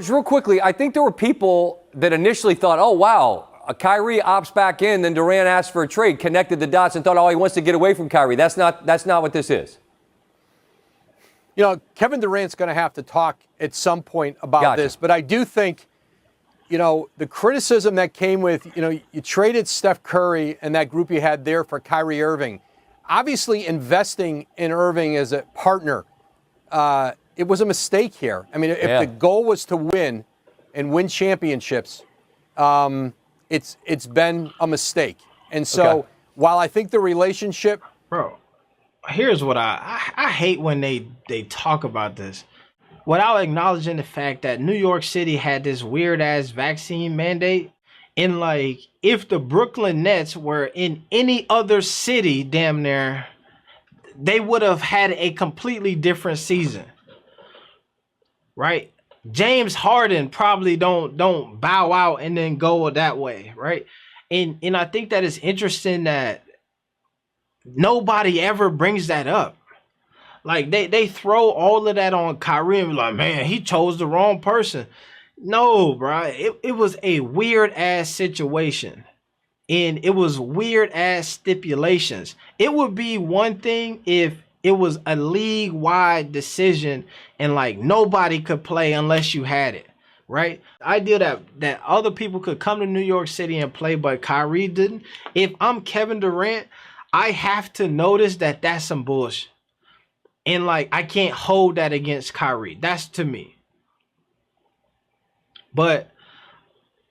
Real quickly, I think there were people that initially thought, oh, wow, Kyrie opts back in, then Durant asked for a trade, connected the dots and thought, oh, he wants to get away from Kyrie. That's not what this is. You know, Kevin Durant's going to have to talk at some point about this, but I do think, you know, the criticism that came with, you know, you traded Steph Curry and that group you had there for Kyrie Irving. Obviously, investing in Irving as a partner, it was a mistake here. I mean, if the goal was to win and win championships, it's been a mistake. And so while I think the relationship... Bro, here's what I hate when they talk about this without acknowledging the fact that New York City had this weird-ass vaccine mandate. And, like, if the Brooklyn Nets were in any other city, damn near, they would have had a completely different season. Right? James Harden probably don't bow out and then go that way, right? And I think that it's interesting that nobody ever brings that up. Like, they throw all of that on Kyrie and be like, man, he chose the wrong person. No, bro. It was a weird-ass situation. And it was weird-ass stipulations. It would be one thing if it was a league-wide decision and, like, nobody could play unless you had it, right? The idea that other people could come to New York City and play, but Kyrie didn't. If I'm Kevin Durant, I have to notice that that's some bullshit. And, like, I can't hold that against Kyrie. That's to me. But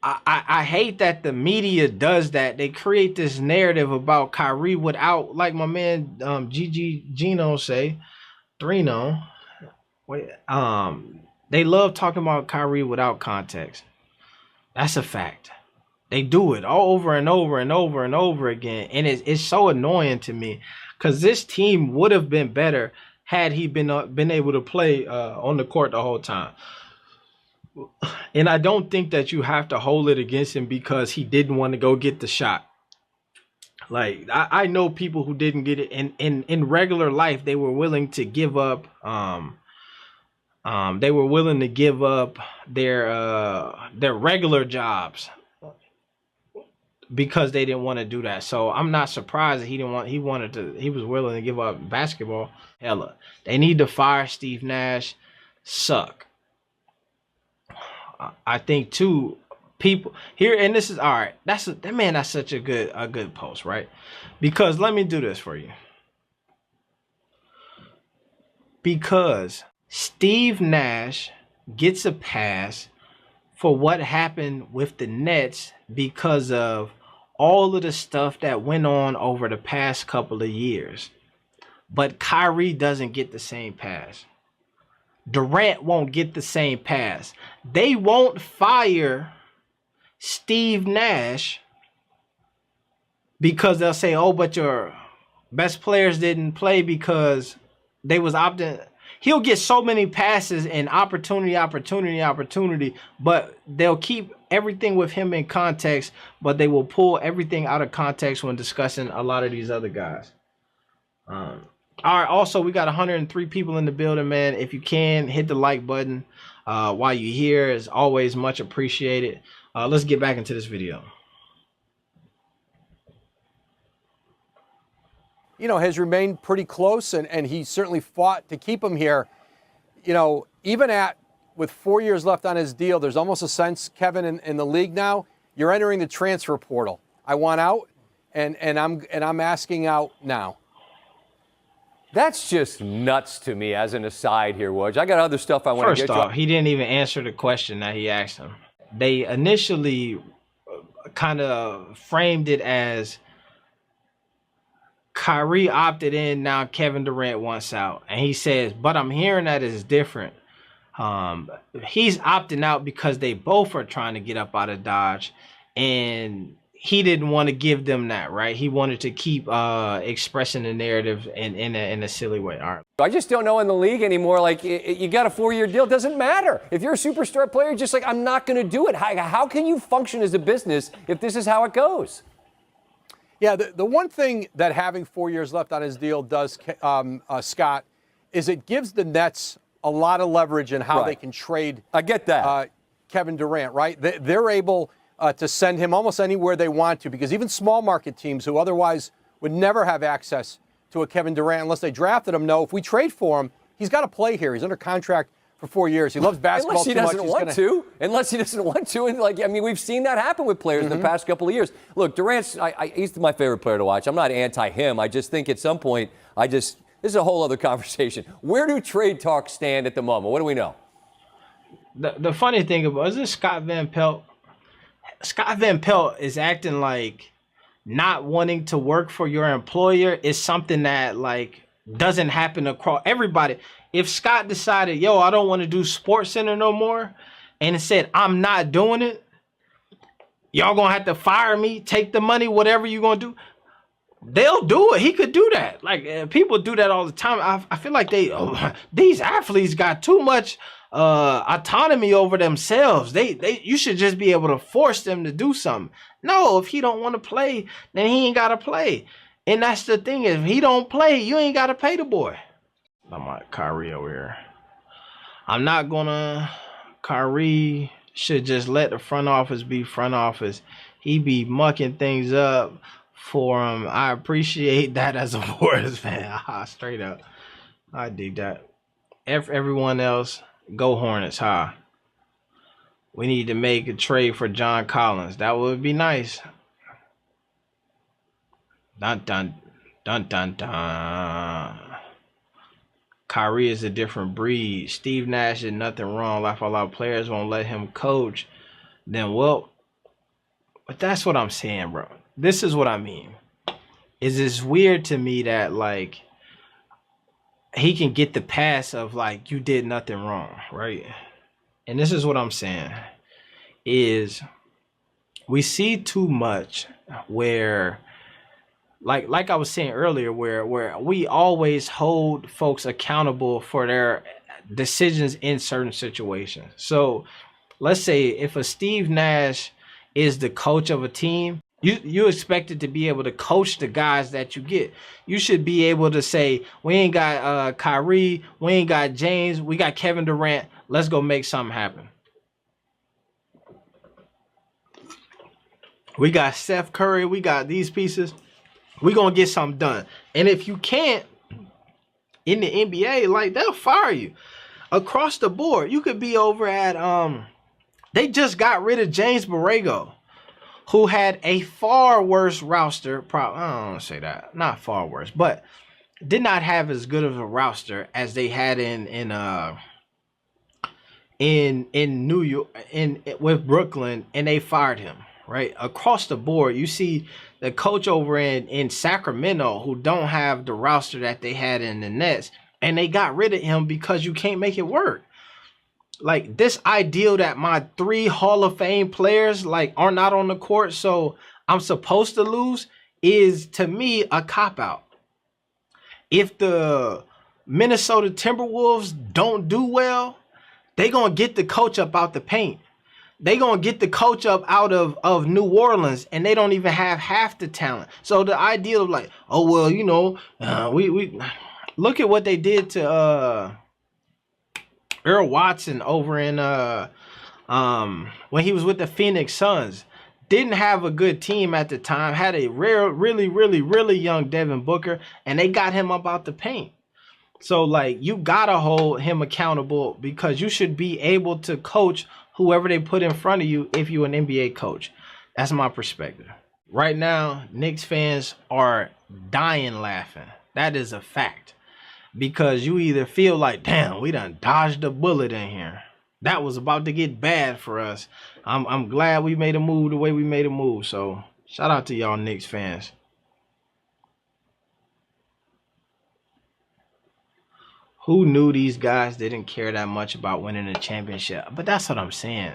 I hate that the media does that. They create this narrative about Kyrie without, like my man Gino say, Drino. They love talking about Kyrie without context. That's a fact. They do it all over and over and over and over again, and it's so annoying to me because this team would have been better had he been able to play on the court the whole time. And I don't think that you have to hold it against him because he didn't want to go get the shot. Like, I know people who didn't get it, and in regular life they were willing to give up. They were willing to give up their regular jobs because they didn't want to do that. So I'm not surprised that he was willing to give up basketball. Hella, they need to fire Steve Nash. Suck. I think too, people here, and this is all right. That's such a good post, right? Because let me do this for you. Because Steve Nash gets a pass for what happened with the Nets because of all of the stuff that went on over the past couple of years. But Kyrie doesn't get the same pass. Durant won't get the same pass. They won't fire Steve Nash because they'll say, oh, but your best players didn't play because they was opting. He'll get so many passes and opportunity, but they'll keep everything with him in context, but they will pull everything out of context when discussing a lot of these other guys. All right, also, we got 103 people in the building, man. If you can, hit the like button while you're here. It's always much appreciated. Let's get back into this video. You know, has remained pretty close, and he certainly fought to keep him here. You know, even with 4 years left on his deal, there's almost a sense, Kevin, in the league now, you're entering the transfer portal. I want out, and I'm asking out now. That's just nuts to me as an aside here, Woj. I got other stuff I want to get to. First off, he didn't even answer the question that he asked him. They initially kind of framed it as Kyrie opted in, now Kevin Durant wants out. And he says, but I'm hearing that it's different. He's opting out because they both are trying to get up out of Dodge. And he didn't want to give them that, right? He wanted to keep expressing the narrative in a silly way. All right. I just don't know in the league anymore. Like, you got a 4-year deal. It doesn't matter. If you're a superstar player, just like, I'm not going to do it. How can you function as a business if this is how it goes? Yeah, the one thing that having 4 years left on his deal does, Scott, is it gives the Nets a lot of leverage in how they can trade. I get that. Kevin Durant, right? They're able to send him almost anywhere they want to, because even small market teams who otherwise would never have access to a Kevin Durant unless they drafted him know if we trade for him, he's got to play here. He's under contract for 4 years. He loves basketball too much. Unless he doesn't want to. And we've seen that happen with players in the past couple of years. Look, Durant's, he's my favorite player to watch. I'm not anti him. I just think at some point, this is a whole other conversation. Where do trade talks stand at the moment? What do we know? The funny thing about isn't Scott Van Pelt? Scott Van Pelt is acting like not wanting to work for your employer is something that like doesn't happen across everybody. If Scott decided, yo, I don't want to do Sports Center no more, and said, I'm not doing it, y'all gonna have to fire me, take the money, whatever you gonna do, they'll do it. He could do that. Like people do that all the time. I feel like these athletes got too much autonomy over themselves. You should just be able to force them to do something. No, if he don't want to play, then he ain't gotta play. And that's the thing, if he don't play, you ain't gotta pay the boy. I'm like Kyrie over here. I'm not gonna. Kyrie should just let the front office be front office. He be mucking things up for him. I appreciate that as a Warriors fan. Straight up, I dig that. Everyone else, go Hornets, huh? We need to make a trade for John Collins. That would be nice. Dun dun dun dun dun. Kyrie is a different breed. Steve Nash did nothing wrong. Like a lot of players won't let him coach. Then, well, but that's what I'm saying, bro. This is what I mean. It's weird to me that, like, he can get the pass of, like, you did nothing wrong, right? And this is what I'm saying, is we see too much where... Like I was saying earlier, where we always hold folks accountable for their decisions in certain situations. So let's say if a Steve Nash is the coach of a team, you expected to be able to coach the guys that you get. You should be able to say, we ain't got Kyrie, we ain't got James, we got Kevin Durant. Let's go make something happen. We got Steph Curry, we got these pieces. We're going to get something done. And if you can't, in the NBA, like, they'll fire you. Across the board, you could be over at, they just got rid of James Borrego, who had a far worse roster. I don't want to say that. Not far worse, but did not have as good of a roster as they had in New York, with Brooklyn, and they fired him. Right across the board, you see the coach over in Sacramento who don't have the roster that they had in the Nets, and they got rid of him because you can't make it work. Like this ideal that my 3 Hall of Fame players like are not on the court, so I'm supposed to lose, is to me a cop-out. If the Minnesota Timberwolves don't do well, they gonna get the coach up out the paint. They gonna get the coach up out of New Orleans, and they don't even have half the talent. So the idea of like, oh well, you know, we look at what they did to Earl Watson over in when he was with the Phoenix Suns. Didn't have a good team at the time. Had a really young Devin Booker, and they got him up out the paint. So like, you gotta hold him accountable because you should be able to coach whoever they put in front of you if you're an NBA coach. That's my perspective. Right now, Knicks fans are dying laughing. That is a fact. Because you either feel like, damn, we done dodged a bullet in here. That was about to get bad for us. I'm glad we made a move the way we made a move. So shout out to y'all Knicks fans. Who knew these guys didn't care that much about winning a championship? But that's what I'm saying.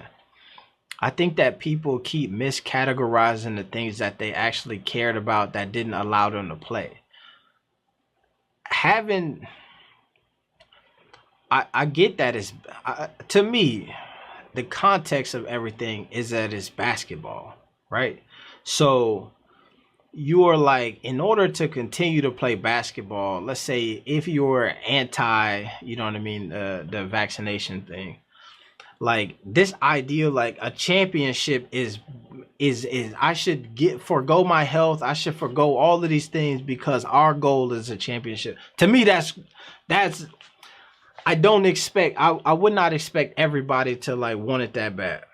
I think that people keep miscategorizing the things that they actually cared about that didn't allow them to play. I get that it's, to me, the context of everything is that it's basketball, right? So you're like, in order to continue to play basketball, let's say if you're anti, you know what I mean, the vaccination thing, like this idea, like a championship is I should forego my health. I should forego all of these things because our goal is a championship. To me, that's I would not expect everybody to like want it that bad.